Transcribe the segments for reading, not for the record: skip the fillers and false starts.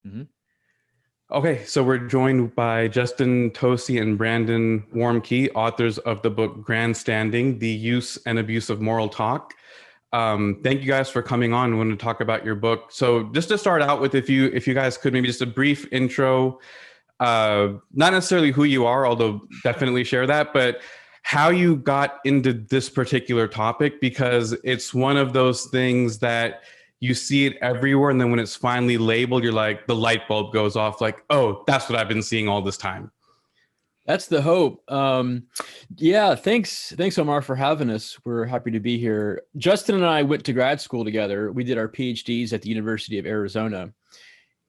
Mhm. Okay, so we're joined by Justin Tosi and Brandon Warmke, authors of the book Grandstanding, The Use and Abuse of Moral Talk. Thank you guys for coming on. I want to talk about your book. So just to start out with, if you guys could maybe just a brief intro, not necessarily who you are, although definitely share that, but how you got into this particular topic, because it's one of those things that you see it everywhere. And then when it's finally labeled, you're like, the light bulb goes off like, oh, that's what I've been seeing all this time. That's the hope. Yeah, thanks, Omar, for having us. We're happy to be here. Justin and I went to grad school together. We did our PhDs at the University of Arizona.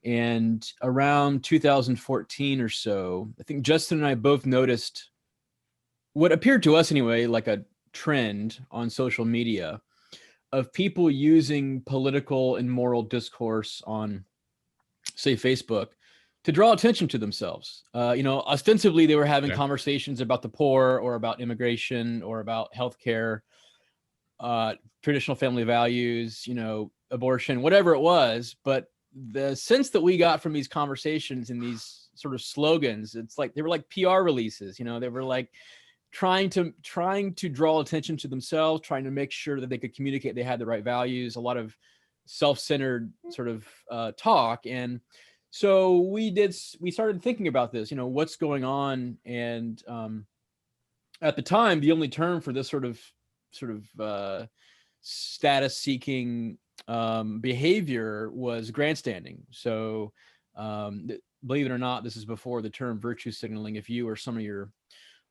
And around 2014 or so, I think Justin and I both noticed what appeared to us anyway, like a trend on social media of people using political and moral discourse on, say, Facebook to draw attention to themselves. Ostensibly they were having Yeah. conversations about the poor or about immigration or about healthcare, uh, traditional family values, abortion, whatever it was. But the sense that we got from these conversations and these sort of slogans, it's like they were like PR releases. They were like trying to draw attention to themselves, trying to make sure that they could communicate they had the right values, a lot of self-centered sort of talk. And so we started thinking about this, what's going on. And at the time, the only term for this sort of status seeking behavior was grandstanding. So believe it or not, this is before the term virtue signaling. If you or some of your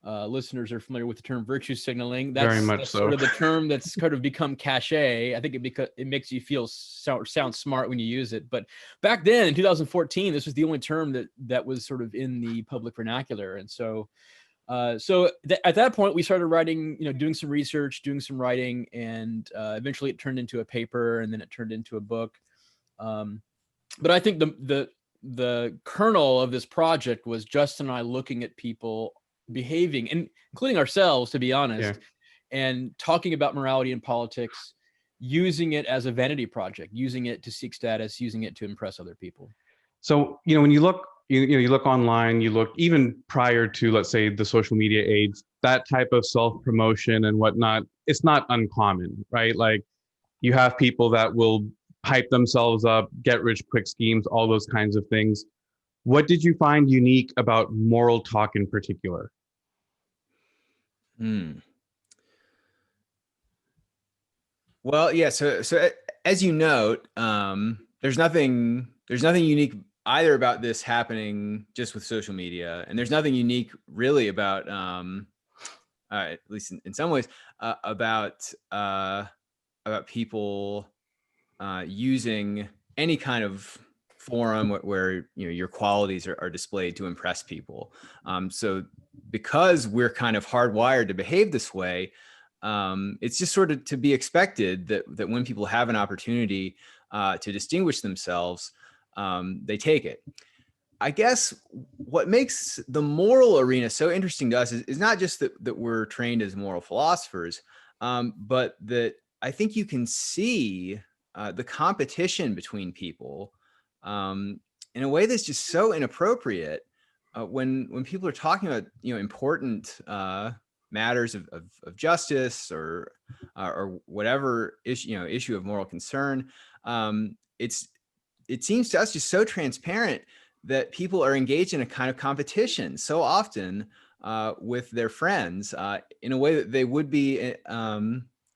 listeners are familiar with the term virtue signaling, Very that's much that's sort so. of the term that's kind of become cachet. I think it makes you feel sound smart when you use it. But back then in 2014, this was the only term that was sort of in the public vernacular. And at that point, we started writing, doing some research, doing some writing, and eventually it turned into a paper, and then it turned into a book. But I think the kernel of this project was Justin and I looking at people behaving, and including ourselves, to be Yeah. honest, and talking about morality and politics, using it as a vanity project, using it to seek status, using it to impress other people. So, when you look, you look online, you look even prior to, let's say, the social media age, that type of self promotion and whatnot, it's not uncommon, right? Like you have people that will hype themselves up, get rich quick schemes, all those kinds of things. What did you find unique about moral talk in particular? Hmm. Well, yeah. So as you note, there's nothing unique either about this happening just with social media, and there's nothing unique really about, at least in some ways, about people using any kind of forum where your qualities are displayed to impress people. So because we're kind of hardwired to behave this way, it's just sort of to be expected that when people have an opportunity to distinguish themselves, they take it. I guess what makes the moral arena so interesting to us is not just that we're trained as moral philosophers, but that I think you can see the competition between people in a way that's just so inappropriate when people are talking about important matters of justice or whatever issue of moral concern. It seems to us just so transparent that people are engaged in a kind of competition so often with their friends in a way that they would be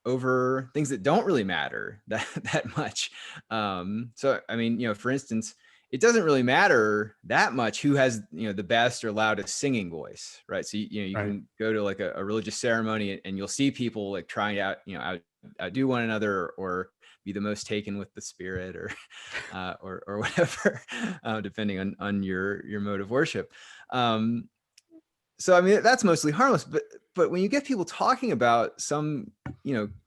over things that don't really matter that much. So, I mean, for instance, it doesn't really matter that much who has the best or loudest singing voice, right? So you Right. can go to like a religious ceremony and you'll see people like trying out outdo one another or be the most taken with the spirit or or whatever, depending on your mode of worship. So I mean that's mostly harmless, but when you get people talking about some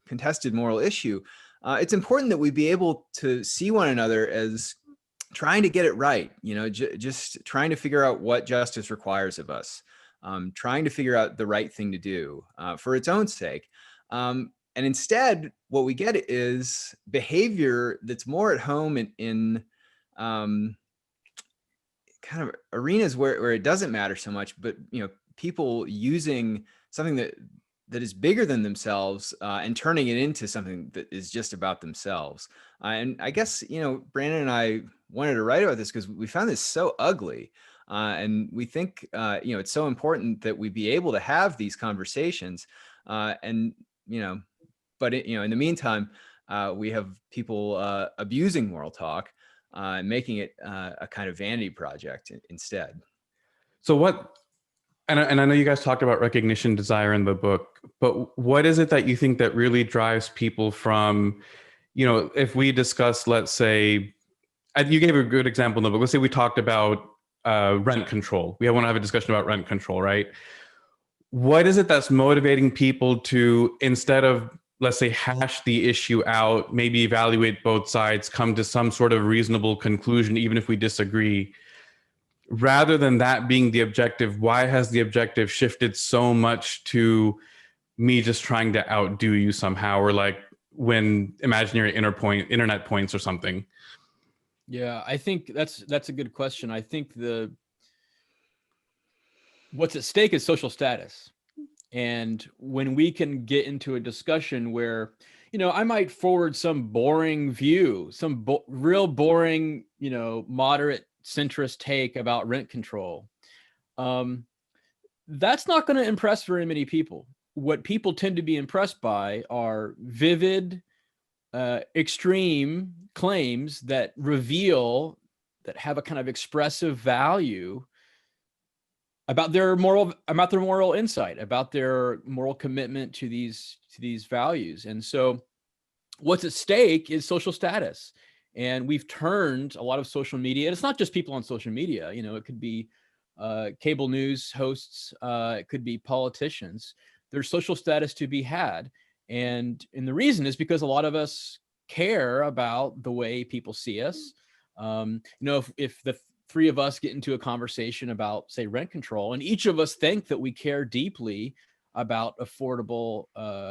contested moral issue, it's important that we be able to see one another as trying to get it right, just trying to figure out what justice requires of us, trying to figure out the right thing to do for its own sake. And instead, what we get is behavior that's more at home in kind of arenas where it doesn't matter so much, but people using something that is bigger than themselves and turning it into something that is just about themselves. And I guess Brandon and I wanted to write about this because we found this so ugly, and we think it's so important that we be able to have these conversations, and but in the meantime, we have people abusing moral talk, making it a kind of vanity project instead. So what, and I know you guys talked about recognition desire in the book, but what is it that you think that really drives people from, if we discuss, let's say, you gave a good example in the book. Let's say we talked about rent control. We want to have a discussion about rent control, right? What is it that's motivating people to, instead of, let's say, hash the issue out, maybe evaluate both sides, come to some sort of reasonable conclusion, even if we disagree, rather than that being the objective? Why has the objective shifted so much to me just trying to outdo you somehow, or like win imaginary internet points or something? Yeah, I think that's a good question. I think what's at stake is social status. And when we can get into a discussion where, I might forward some boring view, some real boring, moderate centrist take about rent control, that's not going to impress very many people. What people tend to be impressed by are vivid, extreme claims that have a kind of expressive value about their moral insight, about their moral commitment to these values. And so what's at stake is social status. And we've turned a lot of social media, and it's not just people on social media, it could be cable news hosts, it could be politicians. There's social status to be had. And the reason is because a lot of us care about the way people see us. If the three of us get into a conversation about, say, rent control, and each of us think that we care deeply about affordable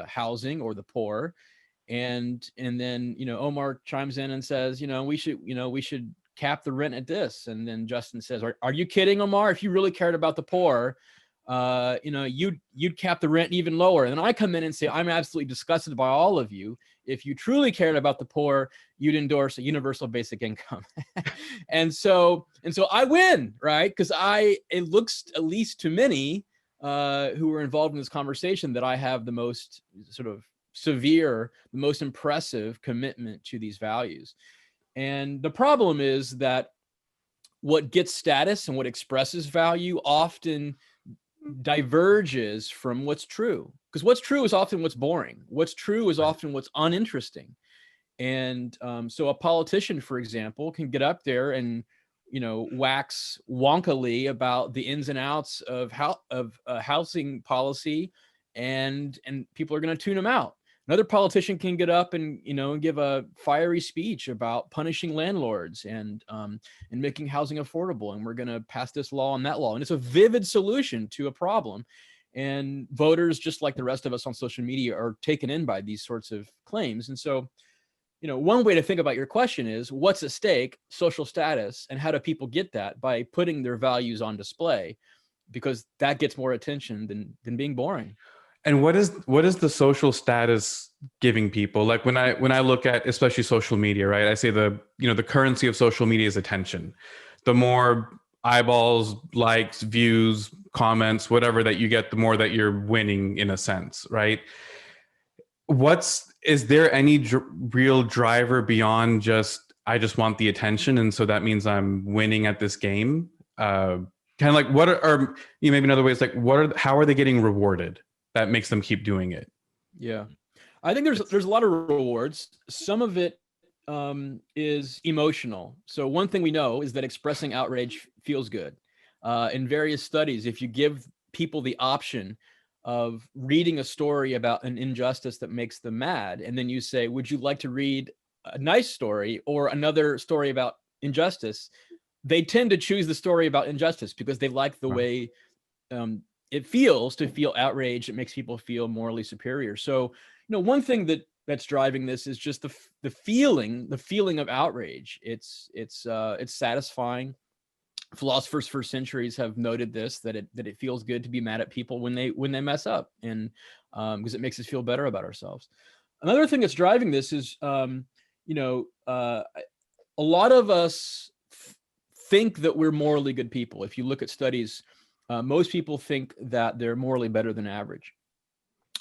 housing or the poor, and then Omar chimes in and says, we should cap the rent at this, and then Justin says, are you kidding, Omar? If you really cared about the poor, you'd cap the rent even lower. And then I come in and say, I'm absolutely disgusted by all of you. If you truly cared about the poor, you'd endorse a universal basic income. and so I win, right? Because it looks, at least to many who are involved in this conversation, that I have the most sort of severe, the most impressive commitment to these values. And the problem is that what gets status and what expresses value often diverges from what's true, because what's true is often what's boring. What's true is often what's uninteresting. And so a politician, for example, can get up there and wax wonkily about the ins and outs of housing policy, and people are going to tune them out. Another politician can get up and give a fiery speech about punishing landlords and making housing affordable, and we're going to pass this law and that law, and it's a vivid solution to a problem. And voters, just like the rest of us on social media, are taken in by these sorts of claims. And so, one way to think about your question is, what's at stake? Social status. And how do people get that? By putting their values on display, because that gets more attention than being boring. And what is the social status giving people? Like when I look at especially social media, right? I say the currency of social media is attention. The more eyeballs, likes, views, comments, whatever that you get, the more that you're winning, in a sense, right? Is there any real driver beyond just, I just want the attention, and so that means I'm winning at this game? Kind of like, maybe in other ways, like how are they getting rewarded that makes them keep doing it? Yeah, I think there's a lot of rewards. Some of it is emotional. So one thing we know is that expressing outrage feels good. In various studies, if you give people the option of reading a story about an injustice that makes them mad, and then you say, would you like to read a nice story or another story about injustice, they tend to choose the story about injustice because they like the way it feels to feel outraged. It makes people feel morally superior. So, one thing that's driving this is just the feeling of outrage. It's satisfying. philosophers for centuries have noted this, that it feels good to be mad at people when they mess up, and because it makes us feel better about ourselves. Another thing that's driving this is, a lot of us think that we're morally good people. If you look at studies, most people think that they're morally better than average.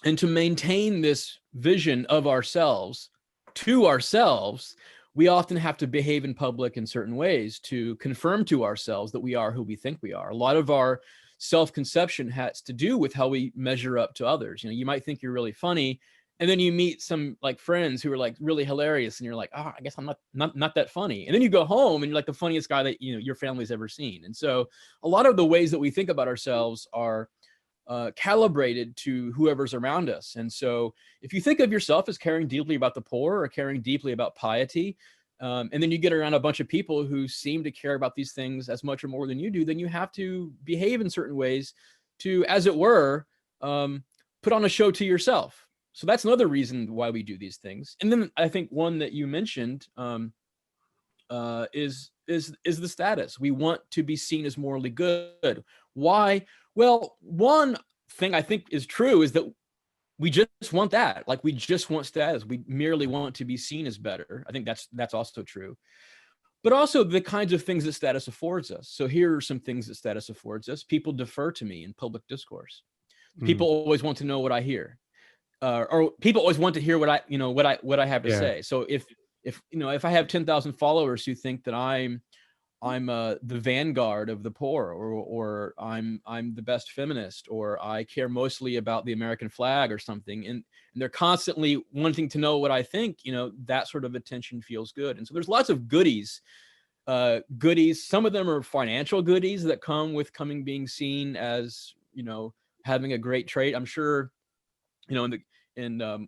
And to maintain this vision of ourselves to ourselves, we often have to behave in public in certain ways to confirm to ourselves that we are who we think we are. A lot of our self-conception has to do with how we measure up to others. You might think you're really funny, and then you meet some like friends who are like really hilarious, and you're like, oh, I guess I'm not that funny. And then you go home and you're like the funniest guy that your family's ever seen. And so a lot of the ways that we think about ourselves are calibrated to whoever's around us. And so if you think of yourself as caring deeply about the poor or caring deeply about piety, and then you get around a bunch of people who seem to care about these things as much or more than you do, then you have to behave in certain ways to, as it were, put on a show to yourself. So that's another reason why we do these things. And then I think one that you mentioned is the status. We want to be seen as morally good. Why? Well, one thing I think is true is that we just want that. Like, we just want status. We merely want to be seen as better. I think that's also true. But also the kinds of things that status affords us. So here are some things that status affords us. People defer to me in public discourse. People always want to know what I hear, or people always want to hear what I have to say. So if I have 10,000 followers who think that I'm the vanguard of the poor, or I'm the best feminist, or I care mostly about the American flag or something, and they're constantly wanting to know what I think, that sort of attention feels good. And so there's lots of goodies. Some of them are financial goodies that come with being seen as, having a great trait. I'm sure, in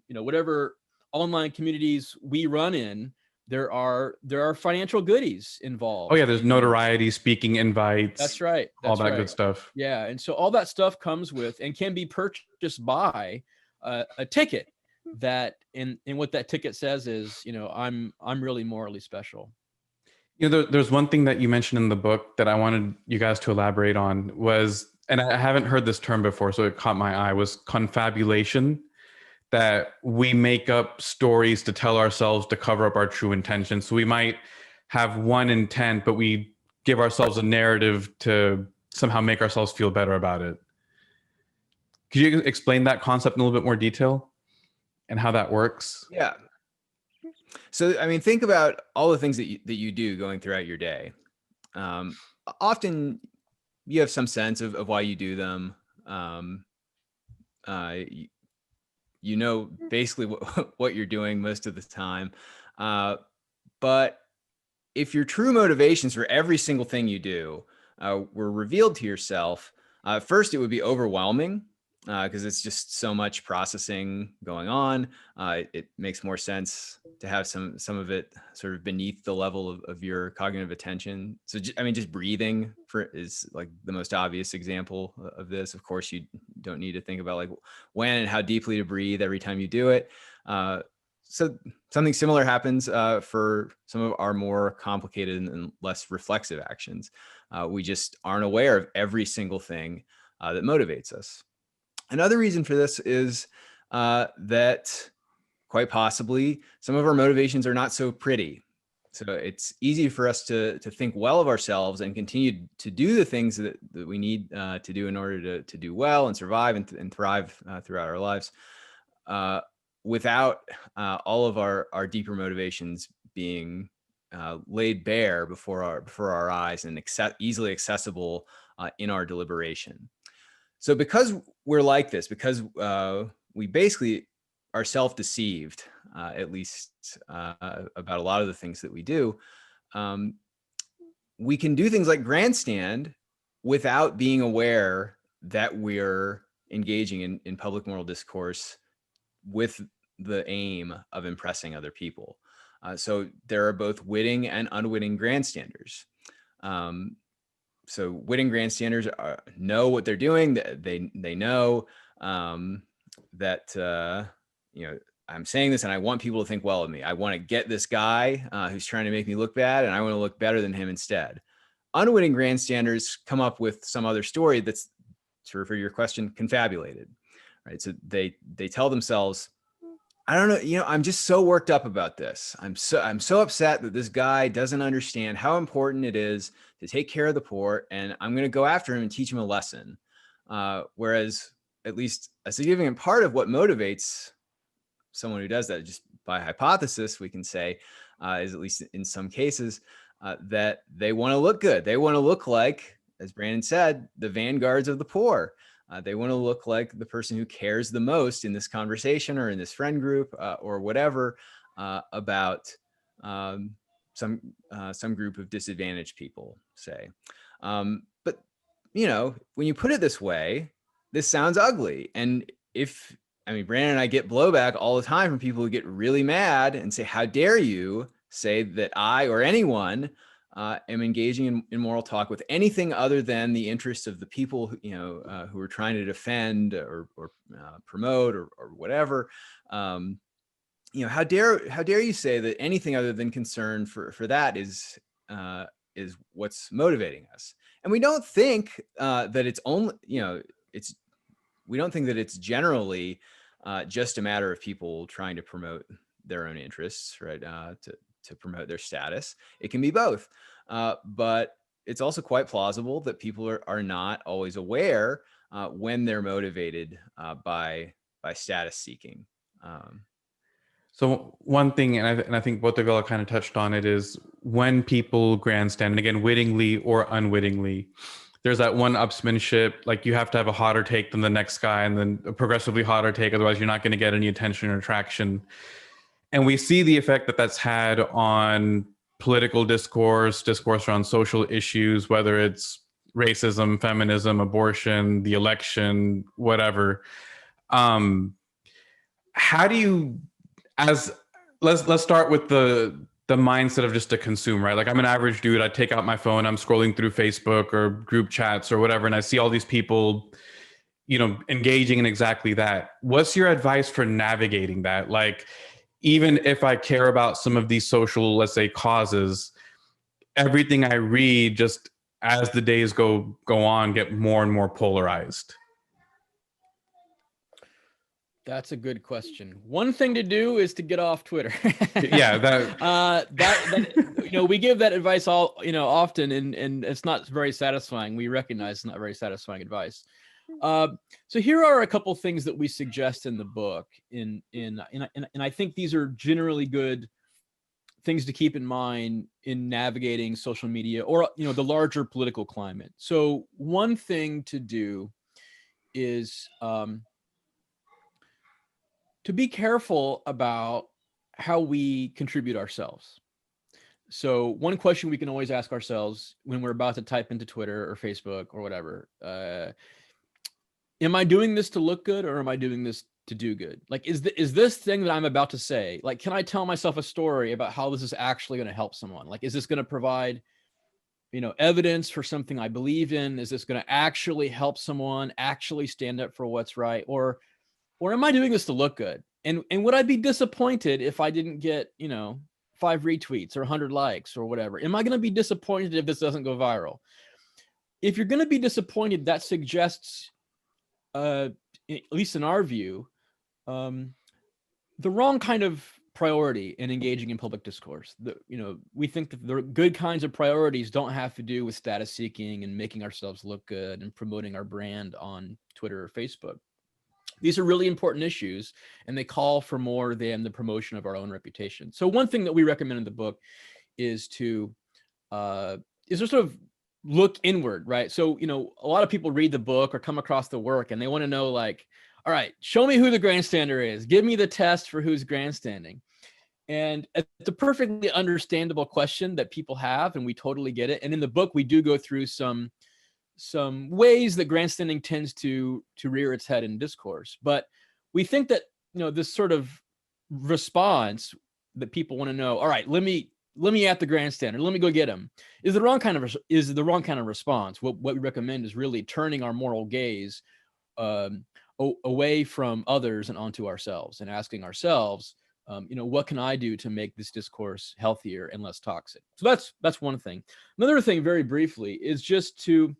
whatever online communities we run in, there are financial goodies involved. Oh yeah, there's notoriety, speaking invites. That's right. All that good stuff. Yeah, and so all that stuff comes with and can be purchased by a ticket. That in what that ticket says is, I'm really morally special. There's one thing that you mentioned in the book that I wanted you guys to elaborate on was, and I haven't heard this term before, so it caught my eye, was confabulation. That we make up stories to tell ourselves to cover up our true intentions. So we might have one intent, but we give ourselves a narrative to somehow make ourselves feel better about it. Could you explain that concept in a little bit more detail and how that works? Yeah. So, I mean, think about all the things that you do going throughout your day. Often you have some sense of why you do them. Basically what you're doing most of the time. But if your true motivations for every single thing you do were revealed to yourself, first it would be overwhelming because it's just so much processing going on. It makes more sense to have some of it sort of beneath the level of your cognitive attention. So, just breathing is like the most obvious example of this. Of course, you don't need to think about like when and how deeply to breathe every time you do it. So something similar happens for some of our more complicated and less reflexive actions. We just aren't aware of every single thing that motivates us. Another reason for this is that quite possibly some of our motivations are not so pretty. So it's easy for us to think well of ourselves and continue to do the things that we need to do in order to do well and survive and thrive throughout our lives without all of our deeper motivations being laid bare before our eyes and easily accessible in our deliberation. So because we're like this, because we basically are self-deceived, at least about a lot of the things that we do, we can do things like grandstand without being aware that we're engaging in public moral discourse with the aim of impressing other people. So there are both witting and unwitting grandstanders. So witting grandstanders know what they're doing. They know that I'm saying this and I want people to think well of me. I want to get this guy who's trying to make me look bad, and I want to look better than him instead. unwitting grandstanders come up with some other story that's, to refer to your question, confabulated, right? So they tell themselves, I don't know, I'm just so worked up about this. I'm so upset that this guy doesn't understand how important it is to take care of the poor, and I'm going to go after him and teach him a lesson. Whereas at least a significant part of what motivates someone who does that, just by hypothesis, we can say, is, at least in some cases, that they want to look good. They want to look like, as Brandon said, the vanguards of the poor. They want to look like the person who cares the most in this conversation or in this friend group or whatever about some group of disadvantaged people, say. But when you put it this way, this sounds ugly. And Brandon and I get blowback all the time from people who get really mad and say, how dare you say that I or anyone am engaging in moral talk with anything other than the interests of the people who are trying to defend or promote or whatever. How dare you say that anything other than concern for that is what's motivating us? And we don't think that it's only we don't think that it's generally just a matter of people trying to promote their own interests, right? To promote their status. It can be both. But it's also quite plausible that people are not always aware when they're motivated by status seeking. So one thing, and I think both of y'all kind of touched on it, is when people grandstand, and again, wittingly or unwittingly, there's that one upsmanship, like you have to have a hotter take than the next guy and then a progressively hotter take, otherwise you're not going to get any attention or traction. And we see the effect that that's had on political discourse around social issues, whether it's racism, feminism, abortion, the election, whatever. How do you, let's start with the mindset of just a consumer, right? Like I'm an average dude. I take out my phone, I'm scrolling through Facebook or group chats or whatever, and I see all these people, engaging in exactly that. What's your advice for navigating that? Like, even if I care about some of these social, let's say, causes, everything I read, just as the days go on, get more and more polarized. That's a good question. One thing to do is to get off Twitter. Yeah, we give that advice often, and it's not very satisfying. We recognize it's not very satisfying advice. So here are a couple things that we suggest in the book, and I think these are generally good things to keep in mind in navigating social media or the larger political climate. So one thing to do is to be careful about how we contribute ourselves. So one question we can always ask ourselves when we're about to type into Twitter or Facebook or whatever, am I doing this to look good, or am I doing this to do good? Like, is this thing that I'm about to say, like, can I tell myself a story about how this is actually going to help someone? Like, is this going to provide, evidence for something I believe in? Is this going to actually help someone actually stand up for what's right? Or am I doing this to look good? And would I be disappointed if I didn't get, 5 retweets or 100 likes or whatever? Am I going to be disappointed if this doesn't go viral? If you're going to be disappointed, that suggests, at least in our view, the wrong kind of priority in engaging in public discourse. We think that the good kinds of priorities don't have to do with status seeking and making ourselves look good and promoting our brand on Twitter or Facebook. These are really important issues, and they call for more than the promotion of our own reputation. So one thing that we recommend in the book is to sort of look inward, right? So, a lot of people read the book or come across the work and they want to know, like, all right, show me who the grandstander is. Give me the test for who's grandstanding. And it's a perfectly understandable question that people have, and we totally get it. And in the book, we do go through some ways that grandstanding tends to rear its head in discourse. But we think that, this sort of response that people want to know, all right, let me at the grandstander, let me go get him, is the wrong kind of response. What we recommend is really turning our moral gaze away from others and onto ourselves, and asking ourselves, what can I do to make this discourse healthier and less toxic? So that's one thing. Another thing, very briefly, is just to,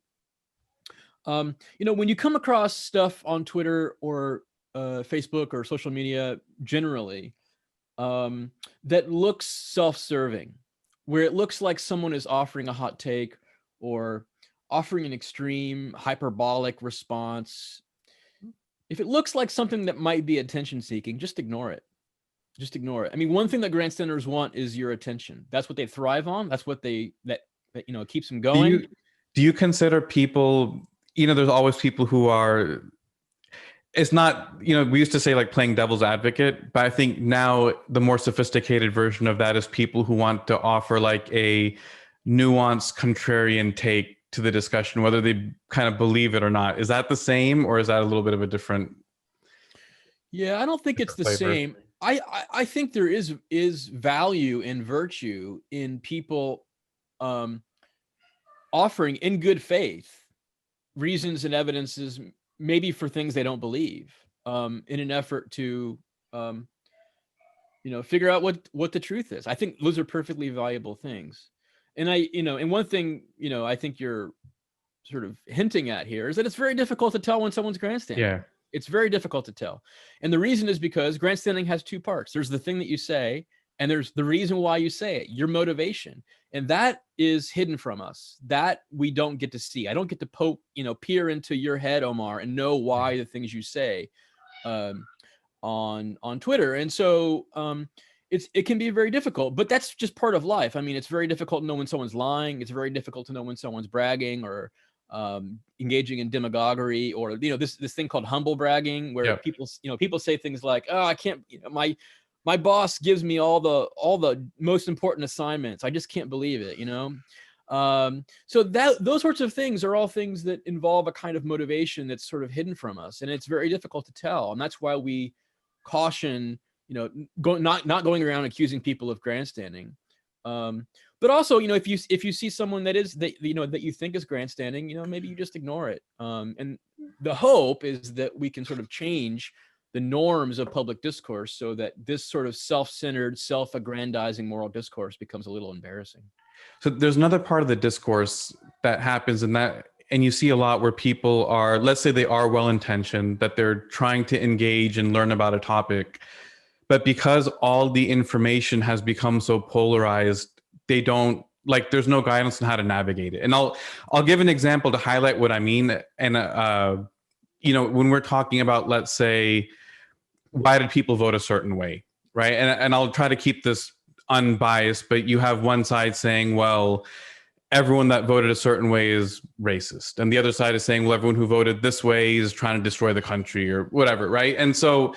when you come across stuff on Twitter or Facebook or social media generally, that looks self-serving, where it looks like someone is offering a hot take or offering an extreme hyperbolic response. If it looks like something that might be attention seeking, just ignore it. Just ignore it. I mean, one thing that grandstanders want is your attention. That's what they thrive on. That's what that keeps them going. Do you consider people, there's always people who are, it's not, we used to say like playing devil's advocate, but I think now the more sophisticated version of that is people who want to offer like a nuanced contrarian take to the discussion, whether they kind of believe it or not. Is that the same, or is that a little bit of a different? Yeah, I don't think it's the same. I think there is value and virtue in people offering in good faith reasons and evidences, maybe for things they don't believe, in an effort to figure out what the truth is. I think those are perfectly valuable things. And and one thing, I think you're sort of hinting at here is that it's very difficult to tell when someone's grandstanding. Yeah. It's very difficult to tell. And the reason is because grandstanding has two parts. There's the thing that you say, and there's the reason why you say it, your motivation. And that is hidden from us. That we don't get to see. I don't get to peer into your head, Omar, and know why the things you say on Twitter. And so it can be very difficult, but that's just part of life. I mean, it's very difficult to know when someone's lying. It's very difficult to know when someone's bragging or engaging in demagoguery, or this thing called humble bragging, where people say things like, oh, I can't, my boss gives me all the most important assignments, I just can't believe it. So those sorts of things are all things that involve a kind of motivation that's sort of hidden from us, and it's very difficult to tell. And that's why we caution, not going around accusing people of grandstanding. But also, if you see someone that you think is grandstanding, maybe you just ignore it. And the hope is that we can sort of change the norms of public discourse so that this sort of self-centered, self-aggrandizing moral discourse becomes a little embarrassing. So there's another part of the discourse that happens and you see a lot where people are, let's say they are well-intentioned, that they're trying to engage and learn about a topic, but because all the information has become so polarized, they don't, there's no guidance on how to navigate it. And I'll give an example to highlight what I mean. And, when we're talking about, let's say, why did people vote a certain way, right? And I'll try to keep this unbiased, but you have one side saying, well, everyone that voted a certain way is racist. And the other side is saying, well, everyone who voted this way is trying to destroy the country or whatever, right? And so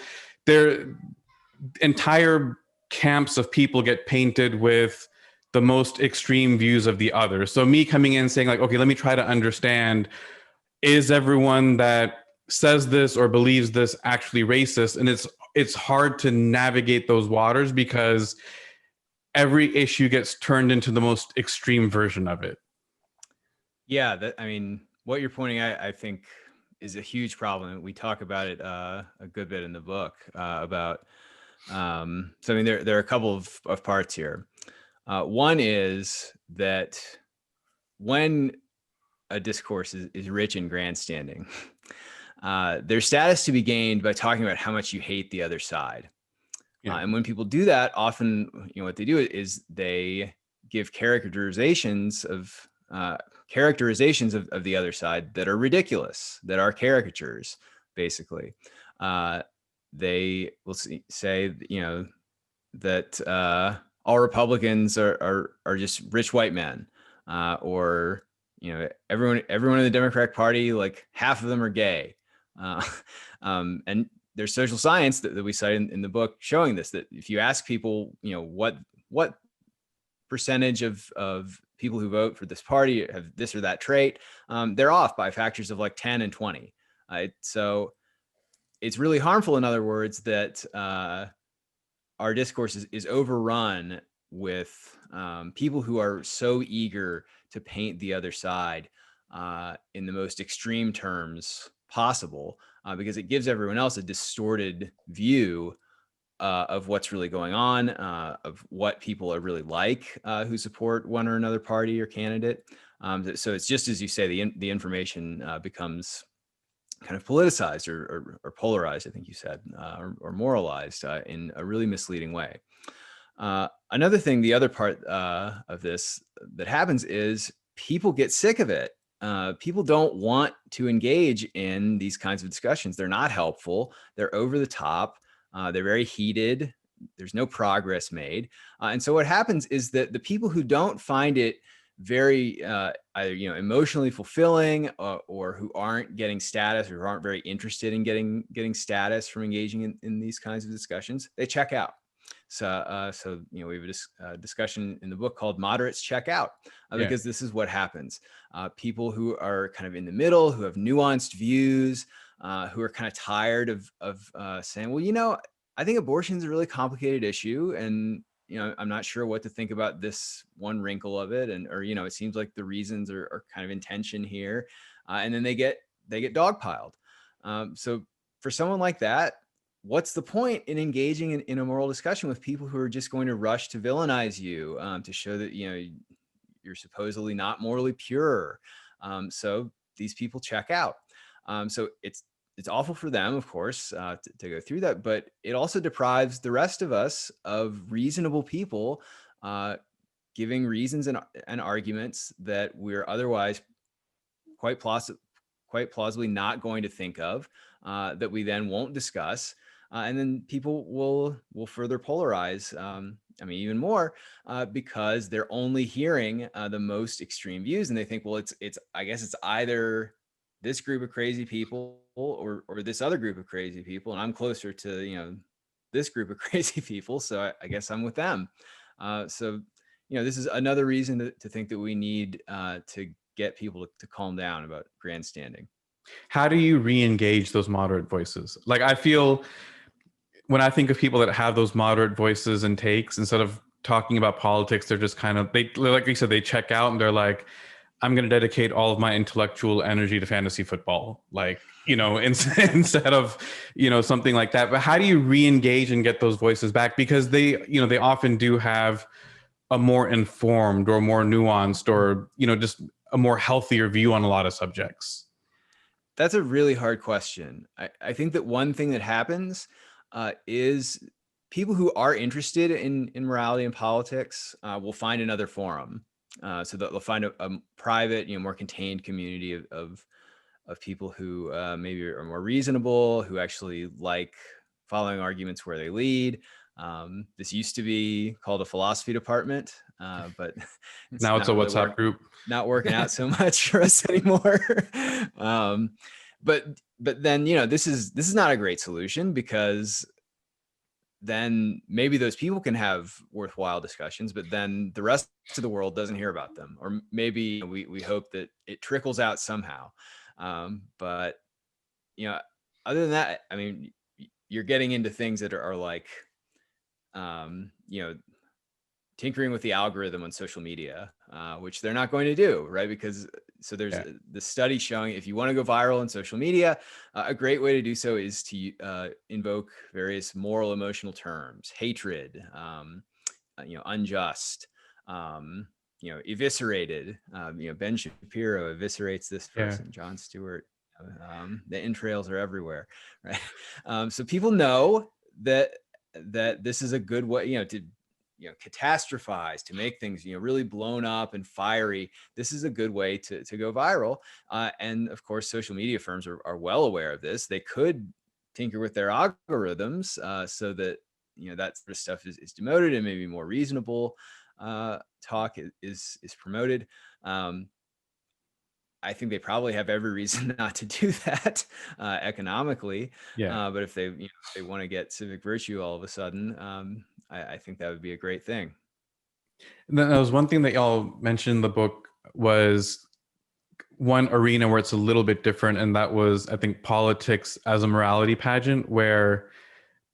entire camps of people get painted with the most extreme views of the other. So me coming in and saying like, okay, let me try to understand, is everyone that says this or believes this actually racist? And it's hard to navigate those waters because every issue gets turned into the most extreme version of it. Yeah, what you're pointing out, I think, is a huge problem. We talk about it a good bit in the book about. There are a couple of parts here. One is that when a discourse is rich in grandstanding, there's status to be gained by talking about how much you hate the other side. Yeah. And when people do that, often, what they do is they give characterizations of the other side that are ridiculous, that are caricatures, basically. They will say, that all Republicans are just rich white men, or everyone in the Democratic Party, like half of them are gay, and there's social science that we cite in the book showing this, that if you ask people, what percentage of people who vote for this party have this or that trait, they're off by factors of like 10 and 20. So it's really harmful, in other words, that our discourse is overrun with people who are so eager to paint the other side in the most extreme terms possible, because it gives everyone else a distorted view of what's really going on, of what people are really like who support one or another party or candidate. So it's just as you say, the information becomes kind of politicized or polarized, I think you said, or moralized in a really misleading way. Another thing, the other part of this that happens is people get sick of it. People don't want to engage in these kinds of discussions. They're not helpful. They're over the top. They're very heated. There's no progress made. And so what happens is that the people who don't find it very either emotionally fulfilling or who aren't getting status or who aren't very interested in getting status from engaging in these kinds of discussions, they check out. So we have a discussion in the book called "Moderates Check Out," because this is what happens. People who are kind of in the middle, who have nuanced views, who are kind of tired of saying, well, I think abortion is a really complicated issue, and I'm not sure what to think about this one wrinkle of it, or it seems like the reasons are kind of in tension here, and then they get dogpiled. So for someone like that, what's the point in engaging in a moral discussion with people who are just going to rush to villainize you, to show that you're supposedly not morally pure? So these people check out. So it's awful for them, of course, to go through that, but it also deprives the rest of us of reasonable people giving reasons and arguments that we're otherwise quite plausibly not going to think of, that we then won't discuss. And then people will further polarize, even more, because they're only hearing the most extreme views, and they think, well, I guess it's either this group of crazy people or this other group of crazy people, and I'm closer to this group of crazy people, so I guess I'm with them. So this is another reason to think that we need to get people to calm down about grandstanding. How do you re-engage those moderate voices? Like, I feel when I think of people that have those moderate voices and takes, instead of talking about politics, they're just kind of, like you said, they check out and they're like, I'm going to dedicate all of my intellectual energy to fantasy football, instead of, something like that. But how do you re-engage and get those voices back? Because they often do have a more informed or more nuanced or, just a more healthier view on a lot of subjects. That's a really hard question. I think that one thing that happens is people who are interested in morality and politics will find another forum. So they'll find a private, more contained community of people who maybe are more reasonable, who actually like following arguments where they lead. This used to be called a philosophy department, but now it's a really WhatsApp group. Not working out so much for us anymore. But then this is not a great solution, because then maybe those people can have worthwhile discussions, but then the rest of the world doesn't hear about them. Or maybe we hope that it trickles out somehow. But other than that, you're getting into things that are like, tinkering with the algorithm on social media, which they're not going to do, right? Because there's the study showing if you want to go viral on social media, a great way to do so is to invoke various moral emotional terms: hatred, unjust, eviscerated. Ben Shapiro eviscerates this person. Jon Stewart. The entrails are everywhere, right? So people know that this is a good way, to catastrophize, to make things really blown up and fiery. This is a good way to go viral, and of course social media firms are well aware of this. They could tinker with their algorithms so that that sort of stuff is demoted, and maybe more reasonable talk is promoted. I think they probably have every reason not to do that economically. But if they want to get civic virtue all of a sudden, I think that would be a great thing. And then there was one thing that y'all mentioned in the book, was one arena where it's a little bit different, and that was, I think, politics as a morality pageant, where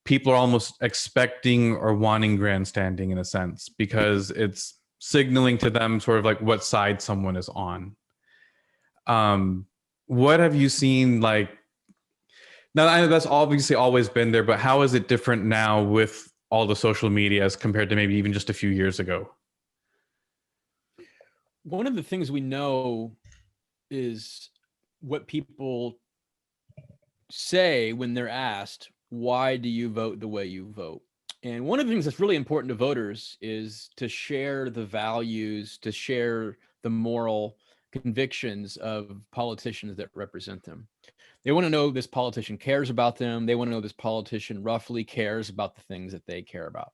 people are almost expecting or wanting grandstanding in a sense, because it's signaling to them sort of like what side someone is on. What have you seen, like, Now, I know that's obviously always been there, but how is it different now with all the social media as compared to maybe even just a few years ago? One of the things we know is what people say when they're asked, why do you vote the way you vote? And one of the things that's really important to voters is to share the values, to share the moral convictions of politicians that represent them. They want to know this politician cares about them. They want to know this politician roughly cares about the things that they care about.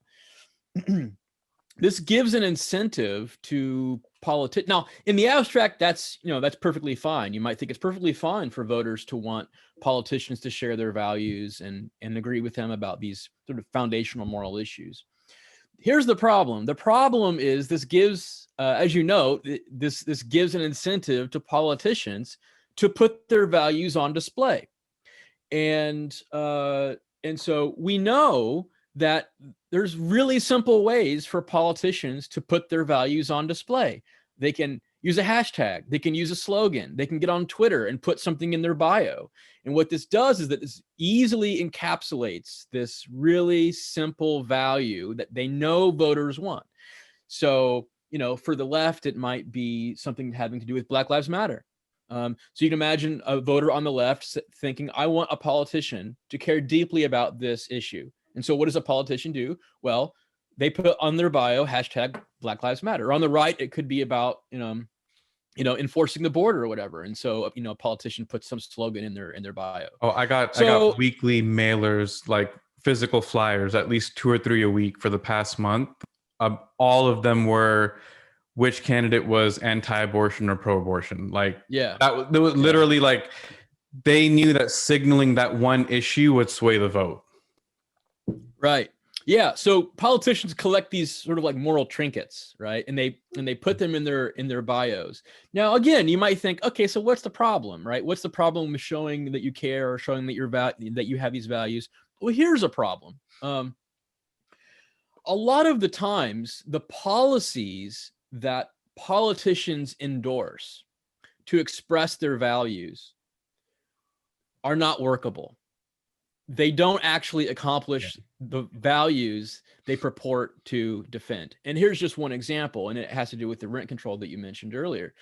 This gives an incentive to politics. Now, in the abstract, that's perfectly fine. You might think it's perfectly fine for voters to want politicians to share their values and agree with them about these sort of foundational moral issues. Here's the problem. The problem is this gives, as you know, this gives an incentive to politicians to put their values on display, and so we know that there's really simple ways for politicians to put their values on display. They can use a hashtag, they can use a slogan, they can get on Twitter and put something in their bio. And what this does is that this easily encapsulates this really simple value that they know voters want. So, for the left, it might be something having to do with Black Lives Matter. So you can imagine a voter on the left thinking, I want a politician to care deeply about this issue. And so what does a politician do? Well, they put on their bio hashtag Black Lives Matter. Or on the right, it could be about, enforcing the border or whatever. And so, a politician puts some slogan in their bio. Oh, I got weekly mailers, like physical flyers, at least 2 or 3 a week for the past month. All of them were which candidate was anti-abortion or pro-abortion. Like, yeah, that was literally like they knew that signaling that one issue would sway the vote. Right. Yeah. So politicians collect these sort of like moral trinkets, right? And they put them in their bios. Now, again, you might think, okay, so what's the problem, right? What's the problem with showing that you care or showing that that you have these values? Well, here's a problem. A lot of the times, the policies that politicians endorse to express their values are not workable. They don't actually accomplish the values they purport to defend. And here's just one example, and it has to do with the rent control that you mentioned earlier.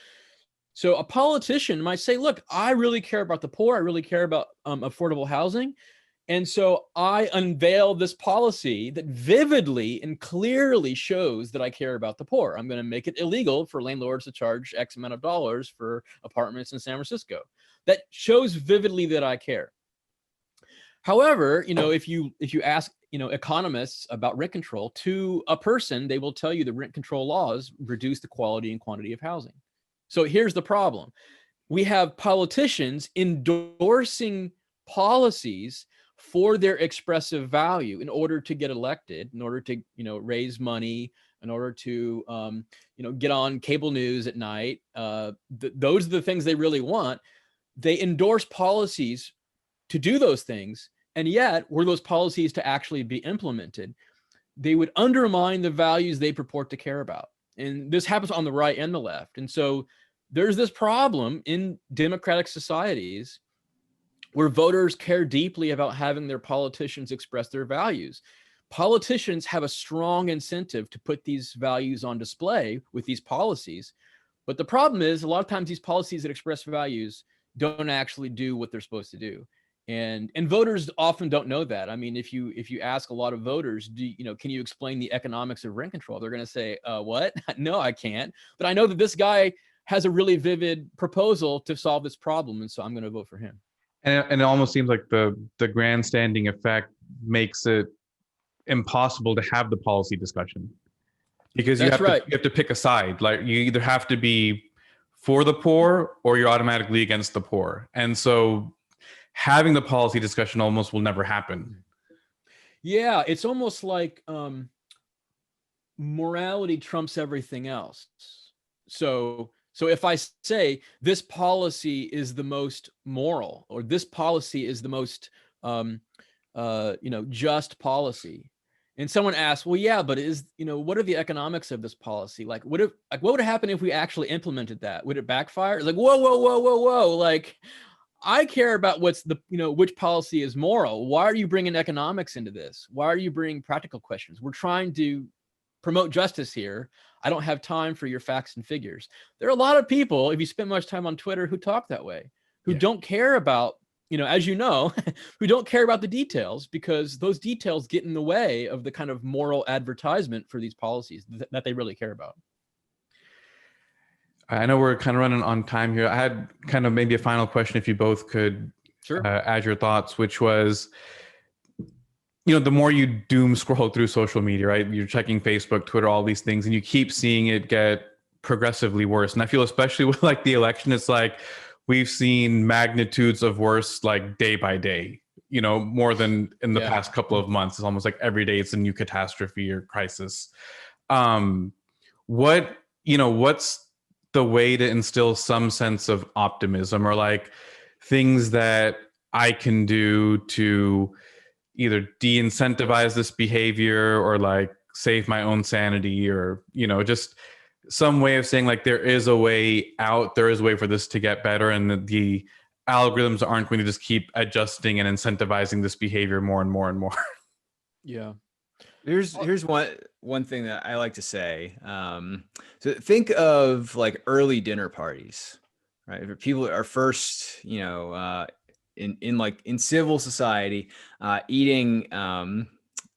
So a politician might say, look, I really care about the poor. I really care about affordable housing. And so I unveil this policy that vividly and clearly shows that I care about the poor. I'm going to make it illegal for landlords to charge X amount of dollars for apartments in San Francisco. That shows vividly that I care. However, if you ask, economists about rent control to a person, they will tell you the rent control laws reduce the quality and quantity of housing. So here's the problem. We have politicians endorsing policies for their expressive value in order to get elected, in order to, raise money, in order to, get on cable news at night. Those are the things they really want. They endorse policies to do those things, and yet were those policies to actually be implemented, they would undermine the values they purport to care about. And this happens on the right and the left. And so there's this problem in democratic societies where voters care deeply about having their politicians express their values. Politicians have a strong incentive to put these values on display with these policies. But the problem is, a lot of times these policies that express values don't actually do what they're supposed to do. And voters often don't know that. I mean, if you ask a lot of voters, can you explain the economics of rent control? They're going to say, what? No, I can't. But I know that this guy has a really vivid proposal to solve this problem, and so I'm going to vote for him. And it almost seems like the grandstanding effect makes it impossible to have the policy discussion, because you have to pick a side. Like, you either have to be for the poor or you're automatically against the poor. And so having the policy discussion almost will never happen. Yeah, it's almost like morality trumps everything else. So if I say this policy is the most moral, or this policy is the most just policy, and someone asks, well, yeah, but what are the economics of this policy? Like, what would happen if we actually implemented that? Would it backfire? It's like, whoa. Like, I care about what's the, which policy is moral. Why are you bringing economics into this? Why are you bringing practical questions? We're trying to promote justice here. I don't have time for your facts and figures. There are a lot of people, if you spend much time on Twitter, who talk that way, who don't care about, as you know, who don't care about the details, because those details get in the way of the kind of moral advertisement for these policies that they really care about. I know we're kind of running on time here. I had kind of maybe a final question, if you both could add your thoughts, which was, the more you doom scroll through social media, right? You're checking Facebook, Twitter, all these things, and you keep seeing it get progressively worse. And I feel especially with like the election, it's like we've seen magnitudes of worse like day by day, more than in the past couple of months. It's almost like every day it's a new catastrophe or crisis. What's the way to instill some sense of optimism, or like things that I can do to either de-incentivize this behavior or like save my own sanity, or, just some way of saying like there is a way out, there is a way for this to get better, and the algorithms aren't going to just keep adjusting and incentivizing this behavior more and more and more. Yeah. Here's one thing that I like to say. So think of like early dinner parties, right? If people are first, in civil society, eating,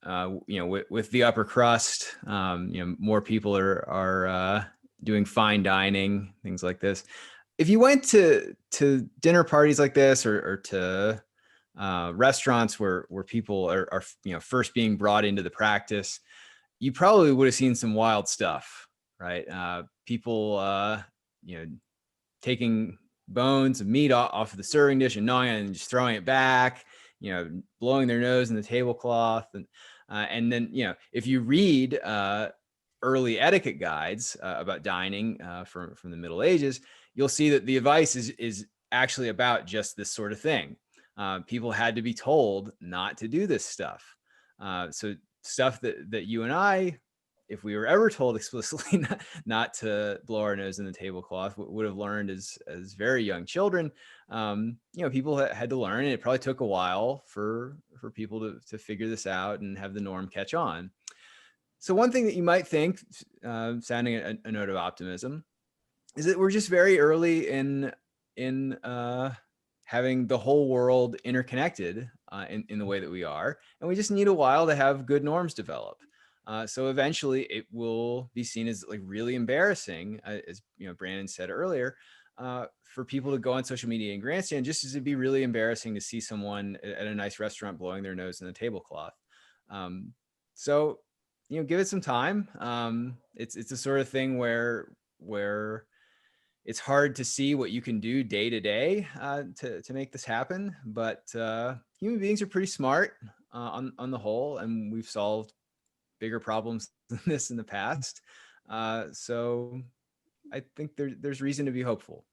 with the upper crust, more people are doing fine dining, things like this. If you went to dinner parties like this, or to restaurants where people are first being brought into the practice, you probably would have seen some wild stuff, right? People taking bones of meat off of the serving dish and gnawing it and just throwing it back, blowing their nose in the tablecloth, and then if you read early etiquette guides about dining from the Middle Ages, you'll see that the advice is actually about just this sort of thing. People had to be told not to do this stuff. So stuff that you and I, if we were ever told explicitly not to blow our nose in the tablecloth, would have learned as very young children. People had to learn, and it probably took a while for people to figure this out and have the norm catch on. So one thing that you might think, sounding a note of optimism, is that we're just very early in having the whole world interconnected in the way that we are, and we just need a while to have good norms develop. So eventually, it will be seen as like really embarrassing, as Brandon said earlier, for people to go on social media and grandstand, just as it'd be really embarrassing to see someone at a nice restaurant blowing their nose in the tablecloth. So give it some time. It's the sort of thing where it's hard to see what you can do day to day to make this happen. But human beings are pretty smart on the whole, and we've solved bigger problems than this in the past. So I think there's reason to be hopeful.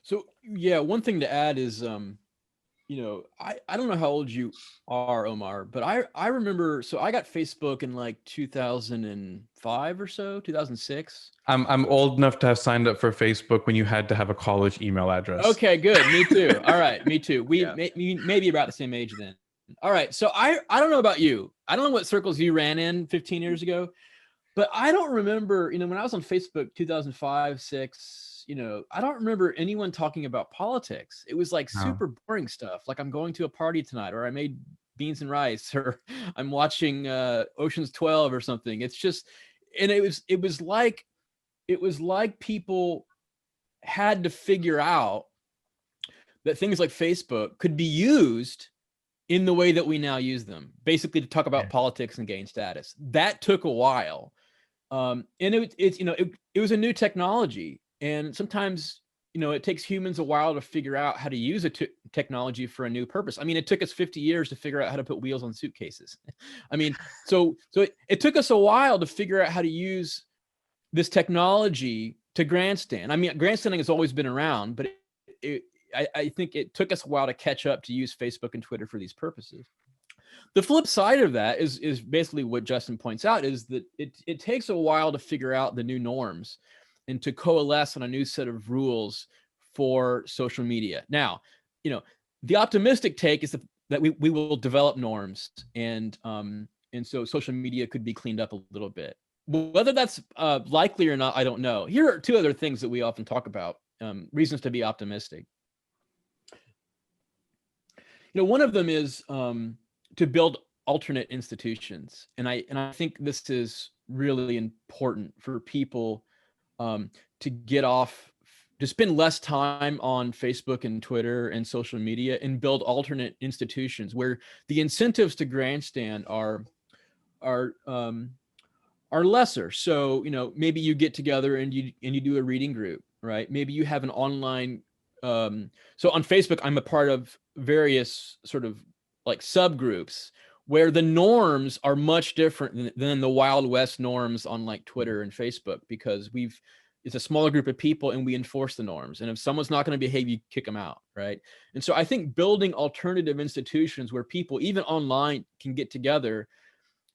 So yeah, one thing to add is, I don't know how old you are, Omar, but I remember, so I got Facebook in like 2005 or so, 2006. I'm old enough to have signed up for Facebook when you had to have a college email address. Okay, good. Me too. All right, me too. We maybe about the same age then. All right, so I don't know about you. I don't know what circles you ran in 15 years ago, but I don't remember, when I was on Facebook 2005, 6, I don't remember anyone talking about politics. It was like super boring stuff. Like, I'm going to a party tonight, or I made beans and rice, or I'm watching Ocean's 12 or something. It's just, and it was like people had to figure out that things like Facebook could be used in the way that we now use them, basically to talk about politics and gain status. That took a while. And it was a new technology. And sometimes, it takes humans a while to figure out how to use a technology for a new purpose. I mean, it took us 50 years to figure out how to put wheels on suitcases. I mean, so it took us a while to figure out how to use this technology to grandstand. I mean, grandstanding has always been around, but I think it took us a while to catch up to use Facebook and Twitter for these purposes. The flip side of that is basically what Justin points out, is that it takes a while to figure out the new norms and to coalesce on a new set of rules for social media. Now, the optimistic take is that we will develop norms, and so social media could be cleaned up a little bit. Whether that's likely or not, I don't know. Here are two other things that we often talk about, reasons to be optimistic. One of them is to build alternate institutions, and I think this is really important for people to get off, to spend less time on Facebook and Twitter and social media, and build alternate institutions where the incentives to grandstand are lesser. So, maybe you get together and you do a reading group, right? Maybe you have an online. So on Facebook, I'm a part of various sort of like subgroups where the norms are much different than the Wild West norms on like Twitter and Facebook, because it's a smaller group of people and we enforce the norms. And if someone's not going to behave, you kick them out, right? And so I think building alternative institutions where people, even online, can get together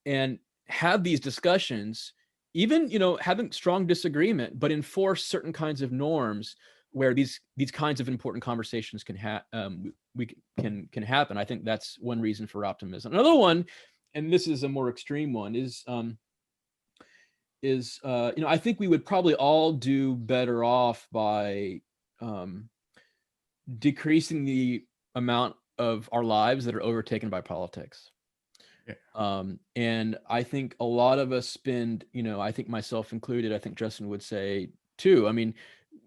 and have these discussions, even, having strong disagreement, but enforce certain kinds of norms where these kinds of important conversations can happen. I think that's one reason for optimism. Another one, and this is a more extreme one, is I think we would probably all do better off by decreasing the amount of our lives that are overtaken by politics. Yeah. And I think a lot of us spend, I think myself included, I think Justin would say too, I mean,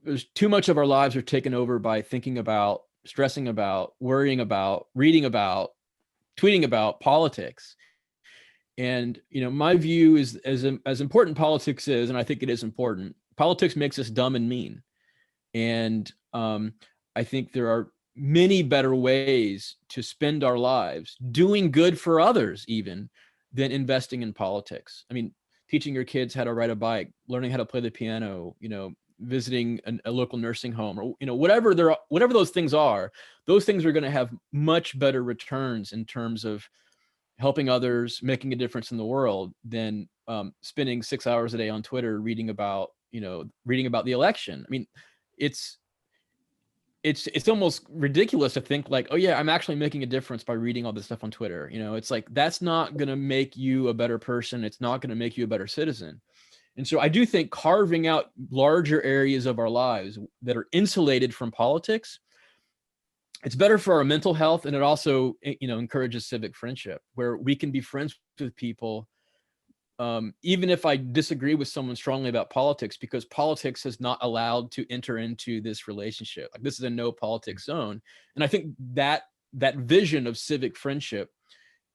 there's too much of our lives are taken over by thinking about, stressing about, worrying about, reading about, tweeting about politics. And, my view is, as important politics is, and I think it is important, politics makes us dumb and mean. And I think there are many better ways to spend our lives doing good for others, even, than investing in politics. I mean, teaching your kids how to ride a bike, learning how to play the piano, visiting a local nursing home, or whatever those things are going to have much better returns in terms of helping others, making a difference in the world, than spending 6 hours a day on Twitter reading about the election. I mean, it's almost ridiculous to think like, oh yeah, I'm actually making a difference by reading all this stuff on Twitter. It's like, that's not going to make you a better person. It's not going to make you a better citizen. And so I do think carving out larger areas of our lives that are insulated from politics, it's better for our mental health. And it also, encourages civic friendship, where we can be friends with people, even if I disagree with someone strongly about politics, because politics is not allowed to enter into this relationship. Like, this is a no politics zone. And I think that vision of civic friendship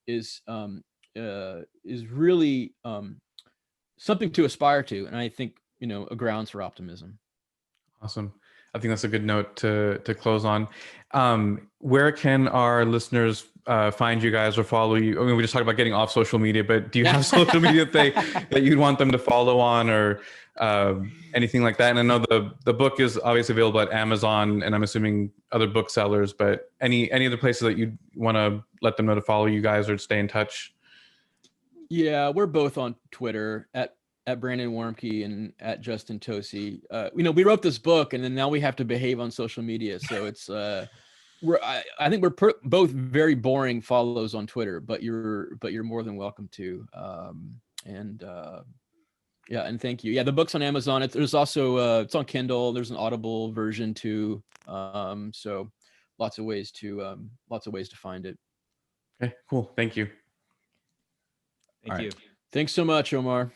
is really something to aspire to, and I think a grounds for optimism. Awesome. I think that's a good note to close on. Where can our listeners find you guys or follow you? I mean, we just talked about getting off social media, but do you have social media that you'd want them to follow on, or anything like that? And I know the book is obviously available at Amazon, and I'm assuming other booksellers, but any other places that you'd want to let them know to follow you guys or stay in touch? Yeah, we're both on Twitter at Brandon Warmke and at Justin Tosi. We wrote this book, and then now we have to behave on social media. So it's I think we're both very boring follows on Twitter, but you're more than welcome to. And thank you. Yeah, the book's on Amazon. There's also it's on Kindle. There's an Audible version too. So lots of ways to find it. Okay, cool. Thank you. Thank you. Thanks so much, Omar.